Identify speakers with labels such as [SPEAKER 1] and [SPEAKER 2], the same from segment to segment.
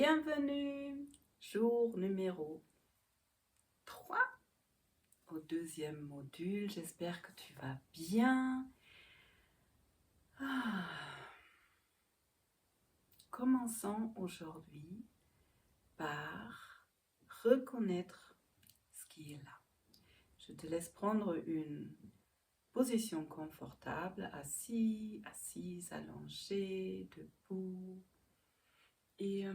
[SPEAKER 1] Bienvenue, jour numéro 3 au deuxième module. J'espère que tu vas bien. Commençons aujourd'hui par reconnaître ce qui est là. Je te laisse prendre une position confortable, assis, assise, allongé, debout. Et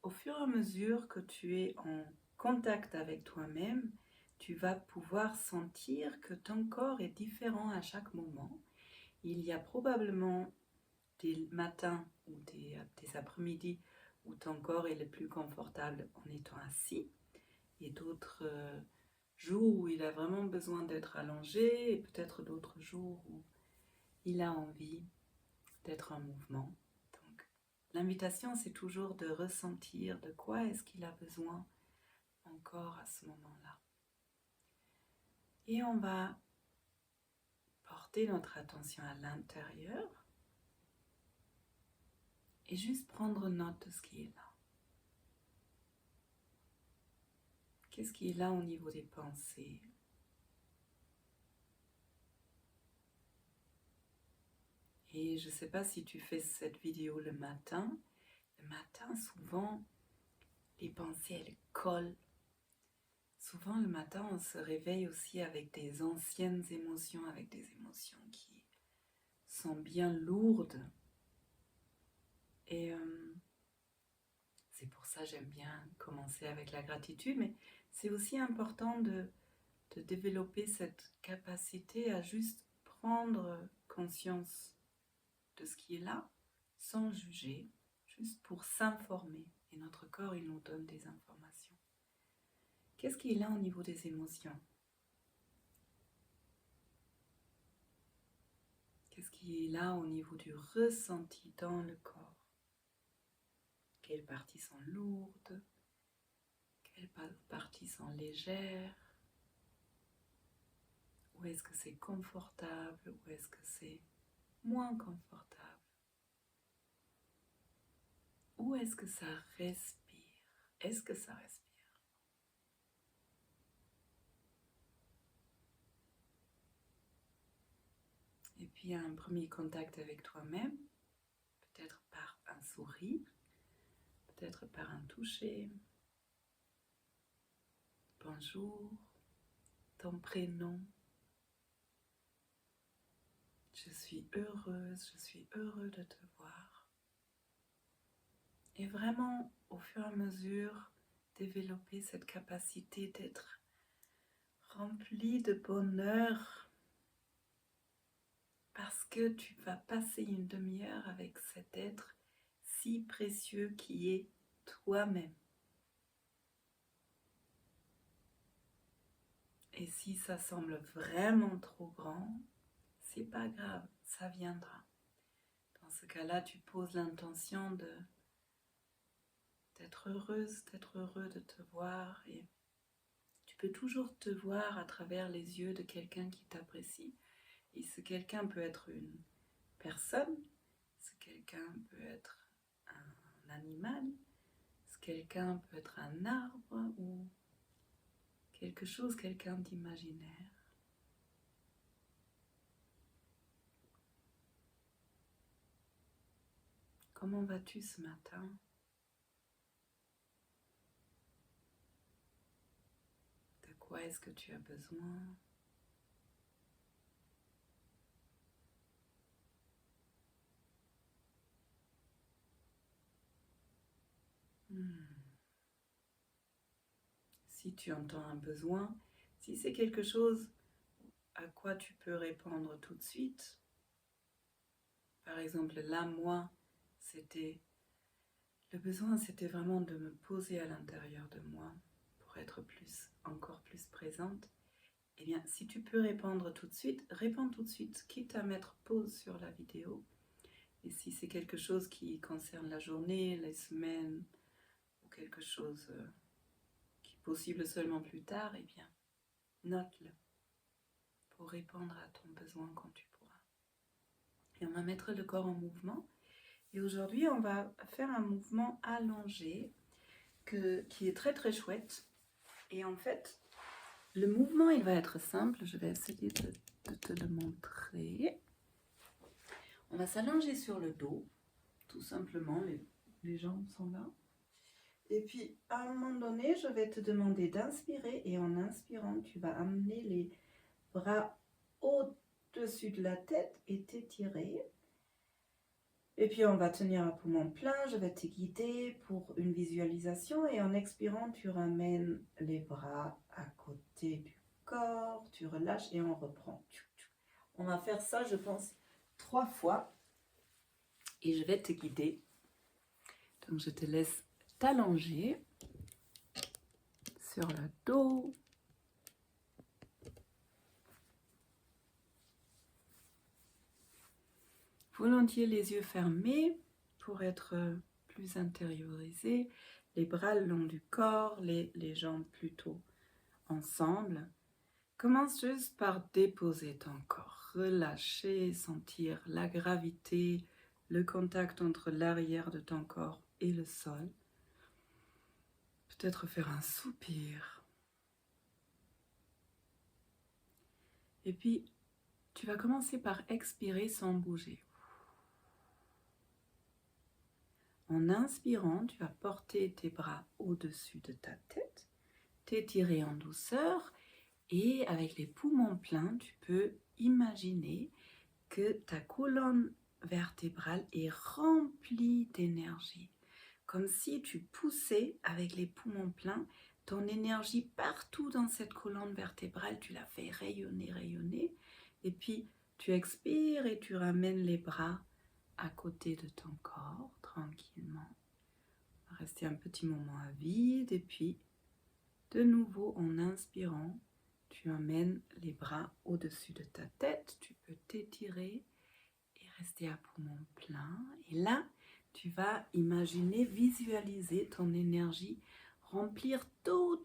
[SPEAKER 1] au fur et à mesure que tu es en contact avec toi-même, tu vas pouvoir sentir que ton corps est différent à chaque moment. Il y a probablement des matins ou des après-midi où ton corps est le plus confortable en étant assis et d'autres jours où il a vraiment besoin d'être allongé et peut-être d'autres jours où il a envie d'être en mouvement. L'invitation, c'est toujours de ressentir de quoi est-ce qu'il a besoin encore à ce moment-là. Et on va porter notre attention à l'intérieur et juste prendre note de ce qui est là. Qu'est-ce qui est là au niveau des pensées? Et je ne sais pas si tu fais cette vidéo le matin. Le matin, souvent, les pensées, elles collent. Souvent, le matin, on se réveille aussi avec des anciennes émotions, avec des émotions qui sont bien lourdes. Et c'est pour ça que j'aime bien commencer avec la gratitude, mais c'est aussi important de développer cette capacité à juste prendre conscience de ce qui est là, sans juger, juste pour s'informer. Et notre corps, il nous donne des informations. Qu'est-ce qui est là au niveau des émotions? Qu'est-ce qui est là au niveau du ressenti dans le corps? Quelles parties sont lourdes? Quelles parties sont légères? Où est-ce que c'est confortable? Où est-ce que c'est moins confortable? Où est-ce que ça respire? Est-ce que ça respire? Et puis un premier contact avec toi-même, peut-être par un sourire, peut-être par un toucher. Bonjour, ton prénom. Je suis heureuse, je suis heureux de te voir. Et vraiment, au fur et à mesure, développer cette capacité d'être rempli de bonheur parce que tu vas passer une demi-heure avec cet être si précieux qui est toi-même. Et si ça semble vraiment trop grand, c'est pas grave, ça viendra. Dans ce cas-là, tu poses l'intention d'être heureuse, d'être heureux de te voir et tu peux toujours te voir à travers les yeux de quelqu'un qui t'apprécie. Et ce quelqu'un peut être une personne, ce quelqu'un peut être un animal, ce quelqu'un peut être un arbre ou quelque chose, quelqu'un d'imaginaire. Comment vas-tu ce matin? De quoi est-ce que tu as besoin? Si tu entends un besoin, si c'est quelque chose à quoi tu peux répondre tout de suite, par exemple là, moi, le besoin c'était vraiment de me poser à l'intérieur de moi pour être encore plus présente. Eh bien, si tu peux répondre tout de suite, réponds tout de suite, quitte à mettre pause sur la vidéo. Et si c'est quelque chose qui concerne la journée, les semaines, ou quelque chose qui est possible seulement plus tard, eh bien, note-le pour répondre à ton besoin quand tu pourras. Et on va mettre le corps en mouvement. Et aujourd'hui, on va faire un mouvement allongé qui est très très chouette. Et en fait, le mouvement, il va être simple. Je vais essayer de te le montrer. On va s'allonger sur le dos, tout simplement. Les jambes sont là. Et puis, à un moment donné, je vais te demander d'inspirer. Et en inspirant, tu vas amener les bras au-dessus de la tête et t'étirer. Et puis on va tenir un poumon plein, je vais te guider pour une visualisation et en expirant, tu ramènes les bras à côté du corps, tu relâches et on reprend. On va faire ça, je pense, 3 fois et je vais te guider. Donc je te laisse t'allonger sur le dos. Volontiers les yeux fermés pour être plus intériorisé, les bras le long du corps, les jambes plutôt ensemble. Commence juste par déposer ton corps, relâcher, sentir la gravité, le contact entre l'arrière de ton corps et le sol. Peut-être faire un soupir. Et puis, tu vas commencer par expirer sans bouger. En inspirant, tu vas porter tes bras au-dessus de ta tête, t'étirer en douceur et avec les poumons pleins, tu peux imaginer que ta colonne vertébrale est remplie d'énergie. Comme si tu poussais avec les poumons pleins ton énergie partout dans cette colonne vertébrale, tu la fais rayonner, rayonner. Et puis tu expires et tu ramènes les bras à côté de ton corps, tranquillement. Rester un petit moment à vide et puis de nouveau en inspirant, tu amènes les bras au-dessus de ta tête, tu peux t'étirer et rester à poumon plein. Et là, tu vas imaginer, visualiser ton énergie remplir tout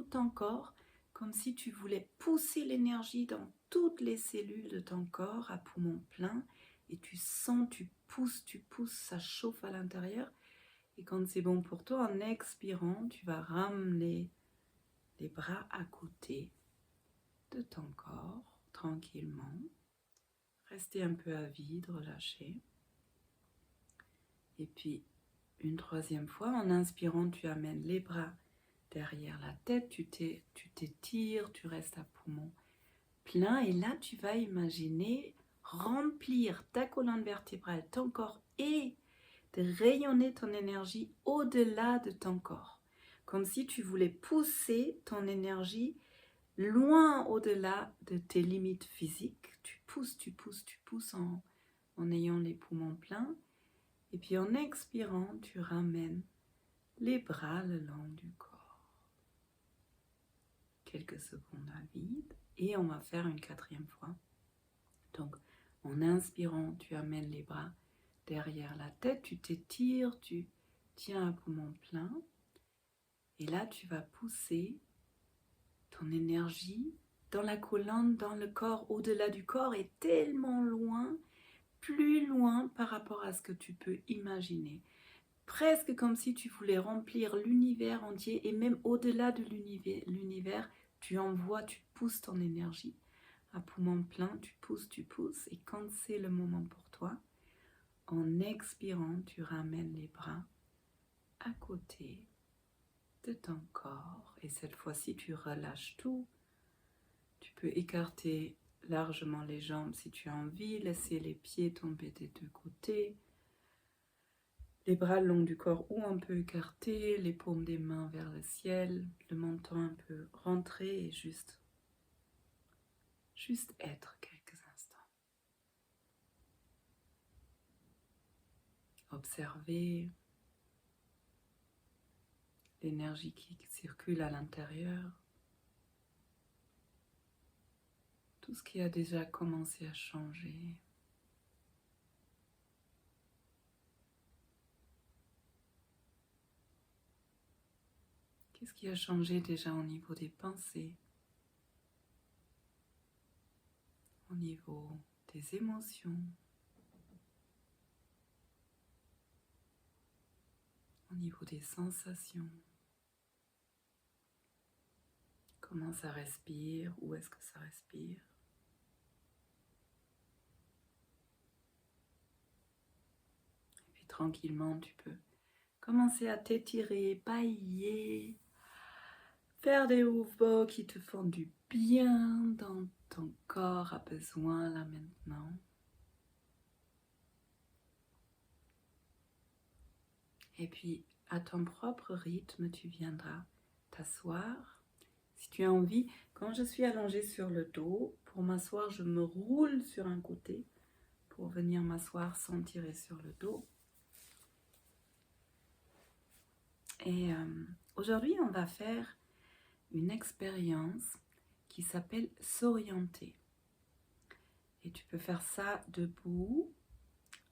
[SPEAKER 1] ton corps, comme si tu voulais pousser l'énergie dans toutes les cellules de ton corps à poumon plein. Et tu sens, tu pousses, ça chauffe à l'intérieur. Et quand c'est bon pour toi, en expirant, tu vas ramener les bras à côté de ton corps, tranquillement. Rester un peu à vide, relâché. Et puis, une troisième fois, en inspirant, tu amènes les bras derrière la tête, tu t'étires, tu restes à poumon plein. Et là, tu vas imaginer remplir ta colonne vertébrale, ton corps et de rayonner ton énergie au-delà de ton corps. Comme si tu voulais pousser ton énergie loin au-delà de tes limites physiques. Tu pousses en ayant les poumons pleins. Et puis en expirant, tu ramènes les bras le long du corps. Quelques secondes à vide. Et on va faire une quatrième fois. Donc en inspirant, tu amènes les bras derrière la tête. Tu t'étires, tu tiens à poumon plein. Et là, tu vas pousser ton énergie dans la colonne, dans le corps, au-delà du corps et tellement loin, plus loin par rapport à ce que tu peux imaginer. Presque comme si tu voulais remplir l'univers entier et même au-delà de l'univers, tu envoies, tu pousses ton énergie à poumon plein, tu pousses et quand c'est le moment pour toi, en expirant, tu ramènes les bras à côté de ton corps et cette fois-ci tu relâches tout. Tu peux écarter largement les jambes si tu as envie, laisser les pieds tomber des deux côtés, les bras le long du corps ou un peu écartés, les paumes des mains vers le ciel, le menton un peu rentré et juste être quelques instants. Observer l'énergie qui circule à l'intérieur, tout ce qui a déjà commencé à changer. Qu'est-ce qui a changé déjà au niveau des pensées, au niveau des émotions, au niveau des sensations. Comment ça respire? Où est-ce que ça respire? Et puis tranquillement, tu peux commencer à t'étirer, bâiller, faire des mouvements qui te font du bien dans ton corps a besoin là maintenant. Et puis, à ton propre rythme, tu viendras t'asseoir. Si tu as envie, quand je suis allongée sur le dos, pour m'asseoir, je me roule sur un côté pour venir m'asseoir sans tirer sur le dos. Et aujourd'hui, on va faire une expérience qui s'appelle s'orienter. Et tu peux faire ça debout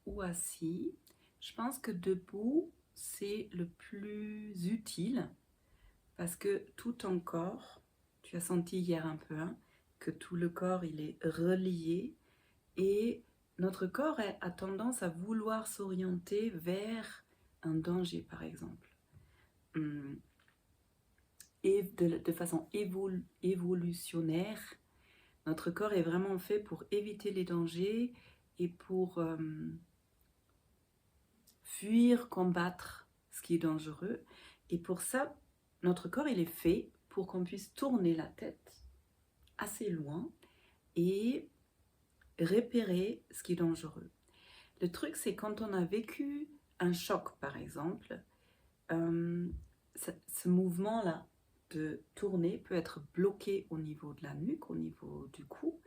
[SPEAKER 1] ou assis. Je pense que debout, c'est le plus utile parce que tout ton corps, tu as senti hier un peu, hein, que tout le corps il est relié et notre corps a tendance à vouloir s'orienter vers un danger par exemple. Et de façon évolutionnaire, notre corps est vraiment fait pour éviter les dangers et pour fuir, combattre ce qui est dangereux. Et pour ça, notre corps il est fait pour qu'on puisse tourner la tête assez loin et repérer ce qui est dangereux. Le truc, c'est quand on a vécu un choc, par exemple, ce mouvement-là de tourner peut être bloqué au niveau de la nuque, au niveau du cou.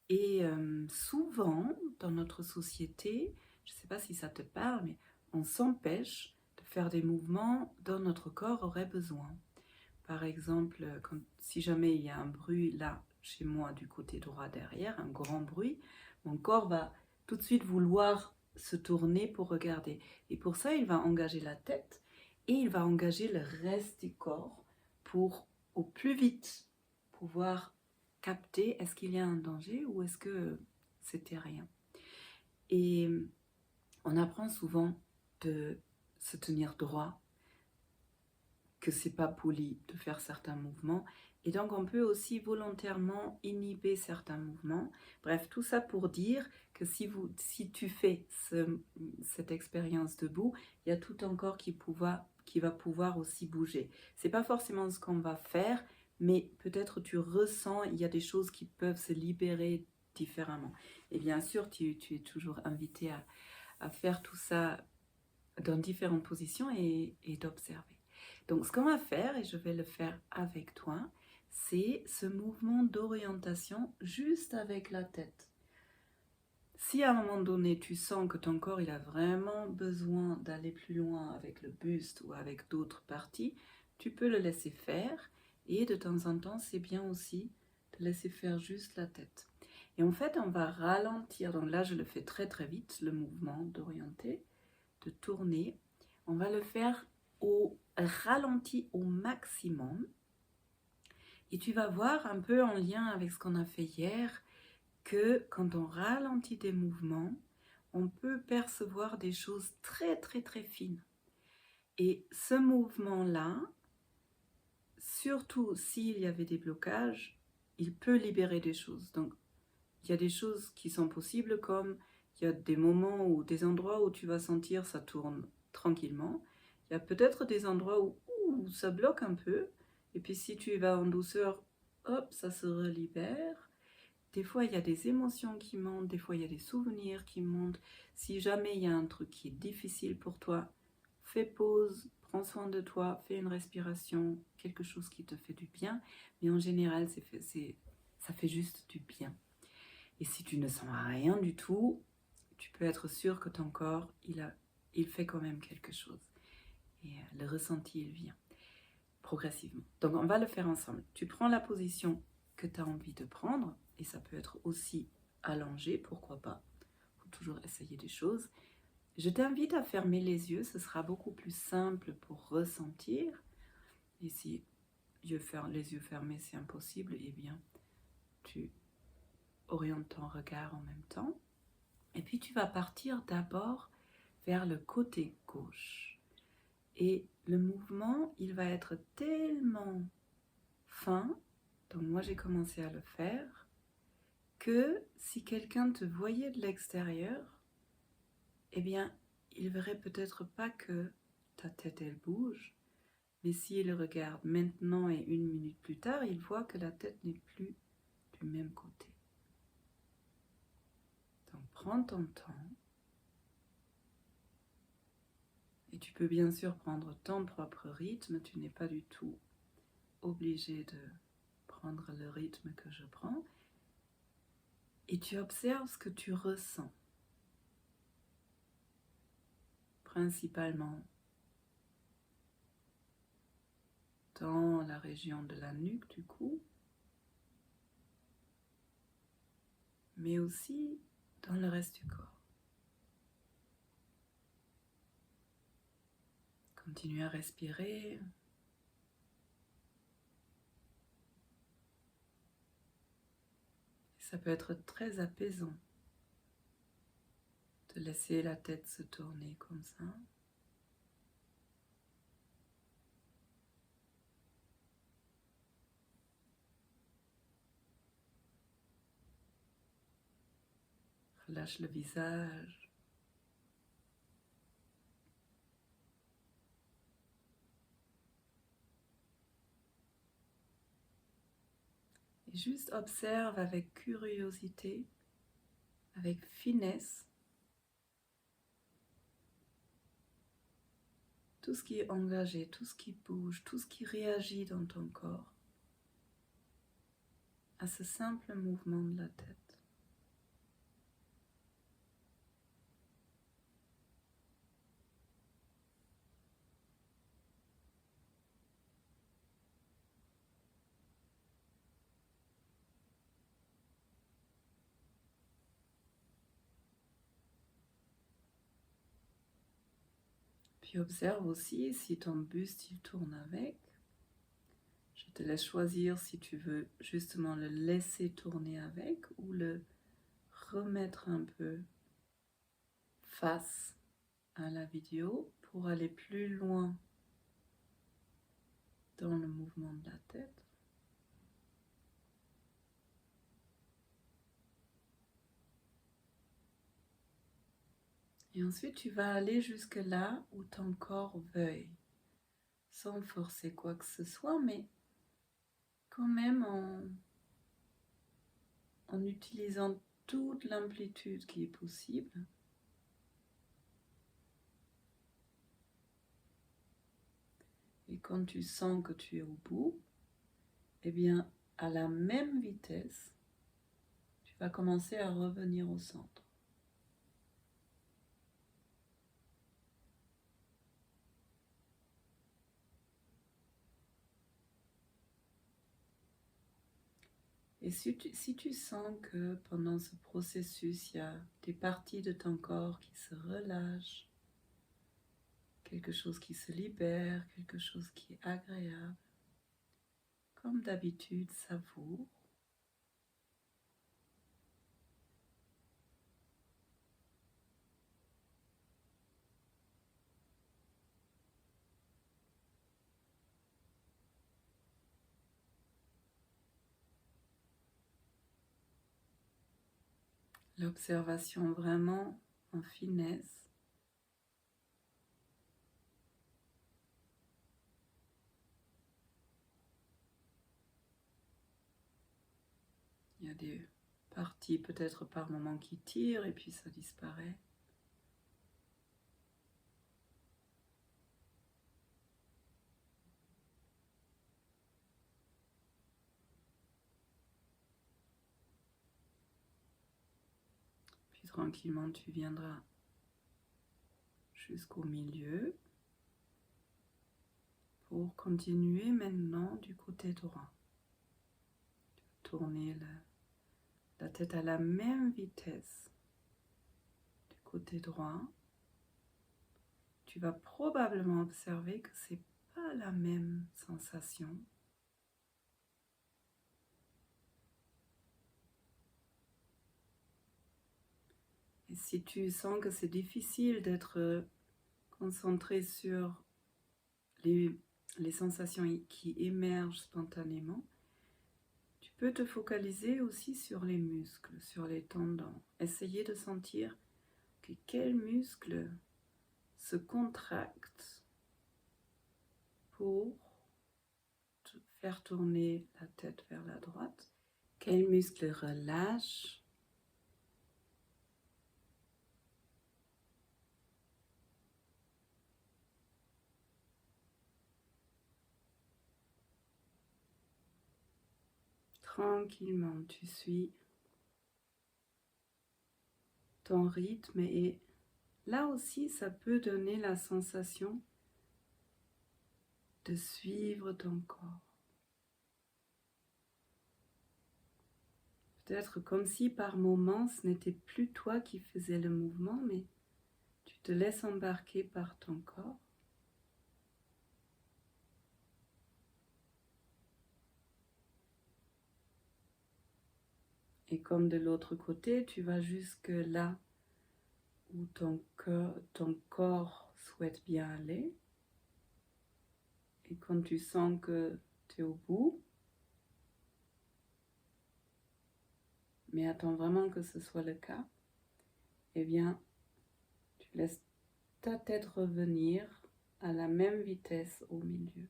[SPEAKER 1] Et souvent, dans notre société, je ne sais pas si ça te parle, mais on s'empêche de faire des mouvements dont notre corps aurait besoin. Par exemple, si jamais il y a un bruit là, chez moi, du côté droit derrière, un grand bruit, mon corps va tout de suite vouloir se tourner pour regarder. Et pour ça, il va engager la tête et il va engager le reste du corps pour, au plus vite, pouvoir capter est-ce qu'il y a un danger ou est-ce que c'était rien. Et on apprend souvent de se tenir droit, que c'est pas poli de faire certains mouvements et donc on peut aussi volontairement inhiber certains mouvements. Bref, tout ça pour dire que si tu fais cette expérience debout, il y a tout ton corps qui va pouvoir aussi bouger. C'est pas forcément ce qu'on va faire, mais peut-être tu ressens, il y a des choses qui peuvent se libérer différemment. Et bien sûr, tu es toujours invité à faire tout ça dans différentes positions et d'observer. Donc ce qu'on va faire, et je vais le faire avec toi, c'est ce mouvement d'orientation juste avec la tête. Si à un moment donné tu sens que ton corps il a vraiment besoin d'aller plus loin avec le buste ou avec d'autres parties, tu peux le laisser faire et de temps en temps c'est bien aussi de laisser faire juste la tête. Et en fait on va ralentir, donc là je le fais très très vite, le mouvement d'orienter, de tourner, on va le faire au ralenti au maximum et tu vas voir un peu en lien avec ce qu'on a fait hier que quand on ralentit des mouvements, on peut percevoir des choses très très très fines. Et ce mouvement-là, surtout s'il y avait des blocages, il peut libérer des choses. Donc il y a des choses qui sont possibles comme il y a des moments ou des endroits où tu vas sentir ça tourne tranquillement. Il y a peut-être des endroits où ça bloque un peu. Et puis si tu y vas en douceur, hop, ça se relibère. Des fois, il y a des émotions qui montent, des fois, il y a des souvenirs qui montent. Si jamais il y a un truc qui est difficile pour toi, fais pause, prends soin de toi, fais une respiration, quelque chose qui te fait du bien. Mais en général, ça fait juste du bien. Et si tu ne sens rien du tout, tu peux être sûr que ton corps, il fait quand même quelque chose. Et le ressenti, il vient progressivement. Donc, on va le faire ensemble. Tu prends la position que tu as envie de prendre, et ça peut être aussi allongé, pourquoi pas. Il faut toujours essayer des choses. Je t'invite à fermer les yeux, ce sera beaucoup plus simple pour ressentir. Et si les yeux fermés, c'est impossible, eh bien, tu orientes ton regard en même temps. Et puis tu vas partir d'abord vers le côté gauche. Et le mouvement, il va être tellement fin, donc moi j'ai commencé à le faire, que si quelqu'un te voyait de l'extérieur, eh bien, il verrait peut-être pas que ta tête elle bouge, mais s'il regarde maintenant et 1 minute plus tard, il voit que la tête n'est plus du même côté. Donc prends ton temps. Et tu peux bien sûr prendre ton propre rythme, tu n'es pas du tout obligé de prendre le rythme que je prends. Et tu observes ce que tu ressens. Principalement dans la région de la nuque du cou, mais aussi dans le reste du corps. Continue à respirer. Ça peut être très apaisant de laisser la tête se tourner comme ça. Relâche le visage. Et juste observe avec curiosité, avec finesse, tout ce qui est engagé, tout ce qui bouge, tout ce qui réagit dans ton corps à ce simple mouvement de la tête. Puis observe aussi si ton buste il tourne avec. Je te laisse choisir si tu veux justement le laisser tourner avec ou le remettre un peu face à la vidéo pour aller plus loin dans le mouvement de la tête. Et ensuite, tu vas aller jusque là où ton corps veuille, sans forcer quoi que ce soit, mais quand même en utilisant toute l'amplitude qui est possible. Et quand tu sens que tu es au bout, eh bien, à la même vitesse, tu vas commencer à revenir au centre. Et si tu sens que pendant ce processus, il y a des parties de ton corps qui se relâchent, quelque chose qui se libère, quelque chose qui est agréable, comme d'habitude, savoure. L'observation vraiment en finesse. Il y a des parties peut-être par moment qui tirent et puis ça disparaît. Puis tranquillement tu viendras jusqu'au milieu pour continuer maintenant du côté droit. Tourner la tête à la même vitesse du côté droit. Tu vas probablement observer que c'est pas la même sensation. Et si tu sens que c'est difficile d'être concentré sur les sensations qui émergent spontanément, tu peux te focaliser aussi sur les muscles, sur les tendons. Essayer de sentir quels muscles se contractent pour faire tourner la tête vers la droite, quels muscles relâchent. Tranquillement, tu suis ton rythme et là aussi, ça peut donner la sensation de suivre ton corps. Peut-être comme si par moments, ce n'était plus toi qui faisais le mouvement, mais tu te laisses embarquer par ton corps. Et comme de l'autre côté, tu vas jusque là où ton corps souhaite bien aller. Et quand tu sens que tu es au bout, mais attends vraiment que ce soit le cas, eh bien, tu laisses ta tête revenir à la même vitesse au milieu.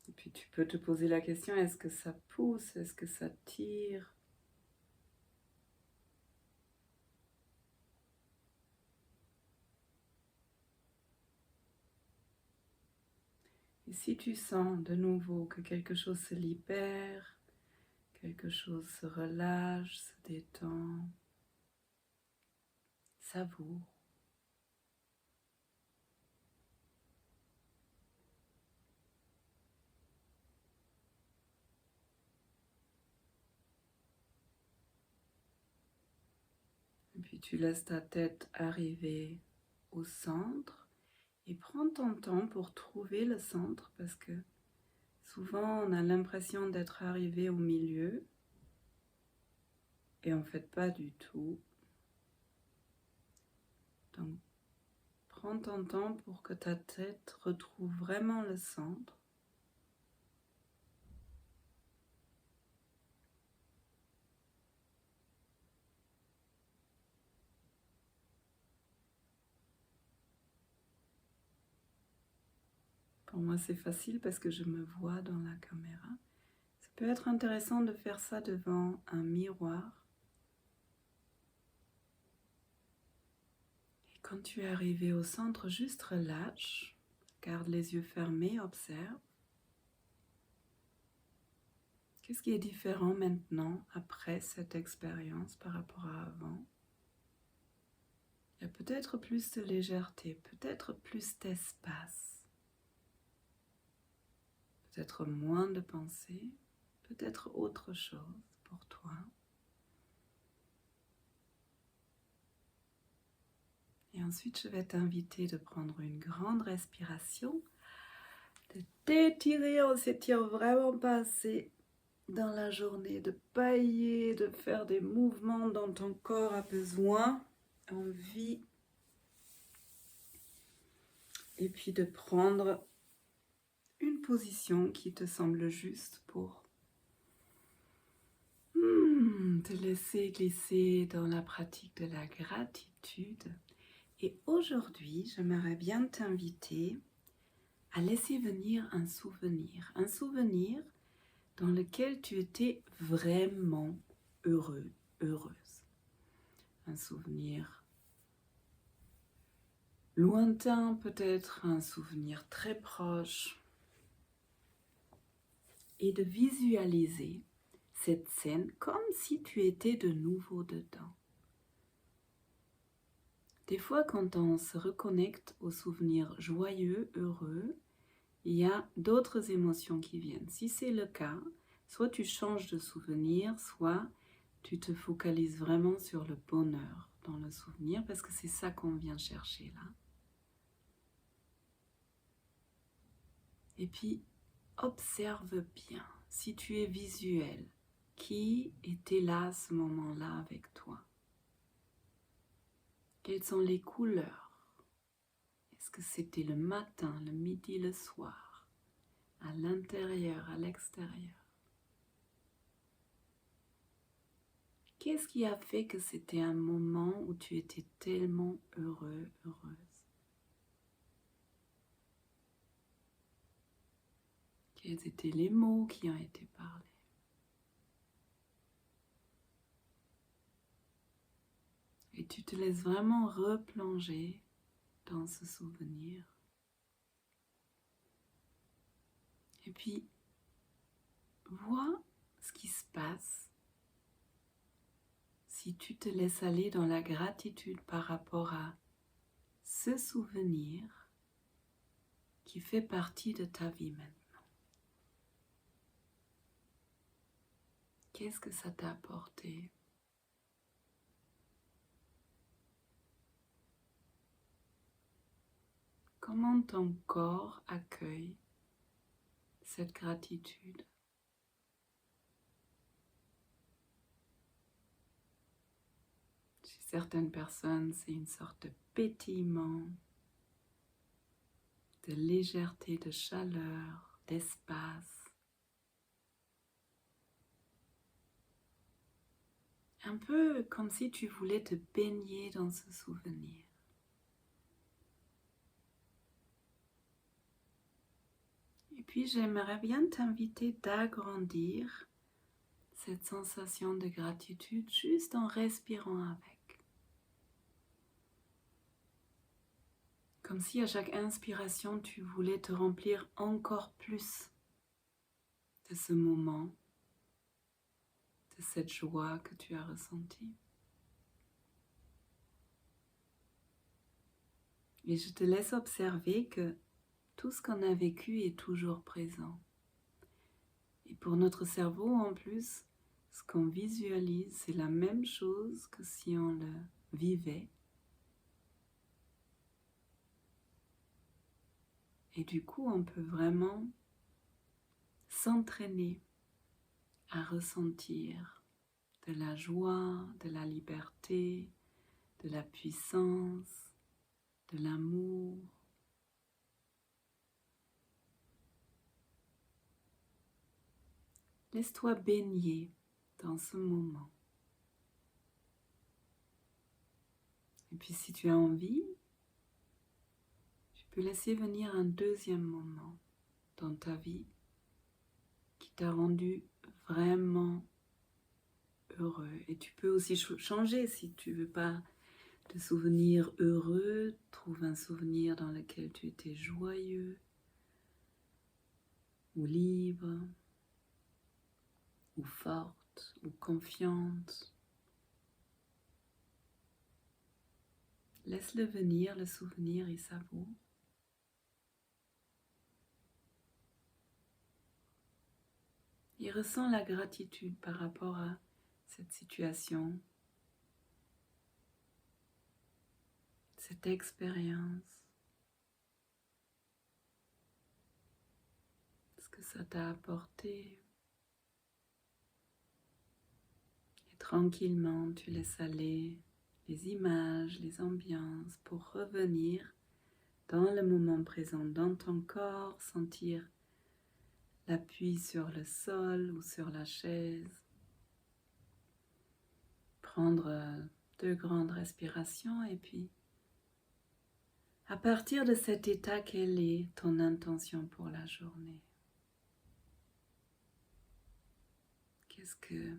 [SPEAKER 1] Et puis tu peux te poser la question, est-ce que ça pousse, est-ce que ça tire ? Et si tu sens de nouveau que quelque chose se libère, quelque chose se relâche, se détend, savoure. Et puis tu laisses ta tête arriver au centre et prends ton temps pour trouver le centre parce que souvent on a l'impression d'être arrivé au milieu et en fait pas du tout. Donc prends ton temps pour que ta tête retrouve vraiment le centre. Pour moi, c'est facile parce que je me vois dans la caméra. Ça peut être intéressant de faire ça devant un miroir. Et quand tu es arrivé au centre, juste relâche. Garde les yeux fermés, observe. Qu'est-ce qui est différent maintenant, après cette expérience par rapport à avant? Il y a peut-être plus de légèreté, peut-être plus d'espace, peut-être moins de pensées, peut-être autre chose pour toi. Et ensuite, je vais t'inviter de prendre une grande respiration, de t'étirer, on s'étire vraiment pas assez dans la journée, de bailler, de faire des mouvements dont ton corps a besoin, envie. Et puis de prendre une position qui te semble juste pour te laisser glisser dans la pratique de la gratitude. Et aujourd'hui, j'aimerais bien t'inviter à laisser venir un souvenir dans lequel tu étais vraiment heureux, heureuse. Un souvenir lointain peut-être, un souvenir très proche. Et de visualiser cette scène comme si tu étais de nouveau dedans. Des fois, quand on se reconnecte aux souvenirs joyeux, heureux, il y a d'autres émotions qui viennent. Si c'est le cas, soit tu changes de souvenir, soit tu te focalises vraiment sur le bonheur dans le souvenir, parce que c'est ça qu'on vient chercher là. Et puis, observe bien, si tu es visuel, qui était là à ce moment-là avec toi? Quelles sont les couleurs? Est-ce que c'était le matin, le midi, le soir, à l'intérieur, à l'extérieur? Qu'est-ce qui a fait que c'était un moment où tu étais tellement heureux, heureuse? Quels étaient les mots qui ont été parlés? Et tu te laisses vraiment replonger dans ce souvenir. Et puis, vois ce qui se passe si tu te laisses aller dans la gratitude par rapport à ce souvenir qui fait partie de ta vie maintenant. Qu'est-ce que ça t'a apporté? Comment ton corps accueille cette gratitude? Chez certaines personnes, c'est une sorte de pétillement, de légèreté, de chaleur, d'espace. Un peu comme si tu voulais te baigner dans ce souvenir. Et puis j'aimerais bien t'inviter d'agrandir cette sensation de gratitude juste en respirant avec. Comme si à chaque inspiration, tu voulais te remplir encore plus de ce moment, de cette joie que tu as ressentie. Et je te laisse observer que tout ce qu'on a vécu est toujours présent. Et pour notre cerveau, en plus, ce qu'on visualise, c'est la même chose que si on le vivait. Et du coup, on peut vraiment s'entraîner à ressentir de la joie, de la liberté, de la puissance, de l'amour. Laisse-toi baigner dans ce moment. Et puis si tu as envie, tu peux laisser venir un deuxième moment dans ta vie qui t'a rendu vraiment heureux. Et tu peux aussi changer si tu veux pas te souvenir heureux, trouve un souvenir dans lequel tu étais joyeux ou libre ou forte ou confiante. Laisse-le venir, le souvenir, et savoure. Et ressens la gratitude par rapport à cette situation, cette expérience, ce que ça t'a apporté. Et tranquillement, tu laisses aller les images, les ambiances pour revenir dans le moment présent, dans ton corps, sentir l'appui sur le sol ou sur la chaise. Prendre 2 grandes respirations et puis à partir de cet état, quelle est ton intention pour la journée? Qu'est-ce que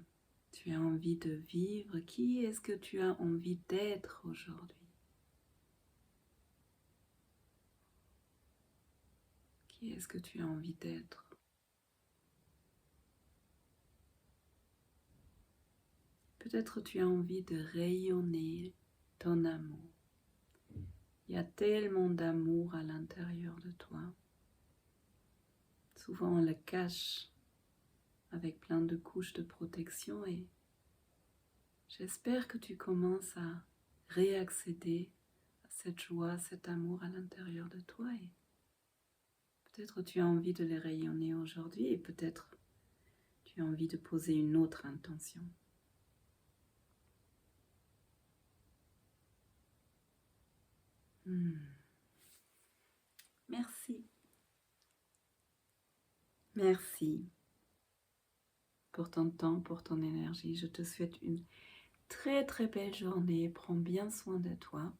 [SPEAKER 1] tu as envie de vivre? Qui est-ce que tu as envie d'être aujourd'hui? Qui est-ce que tu as envie d'être? Peut-être tu as envie de rayonner ton amour. Il y a tellement d'amour à l'intérieur de toi. Souvent on le cache avec plein de couches de protection et j'espère que tu commences à réaccéder à cette joie, cet amour à l'intérieur de toi et peut-être tu as envie de les rayonner aujourd'hui et peut-être tu as envie de poser une autre intention. Merci. Merci pour ton temps, pour ton énergie. Je te souhaite une très très belle journée. Prends bien soin de toi.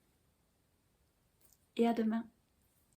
[SPEAKER 1] Et à demain.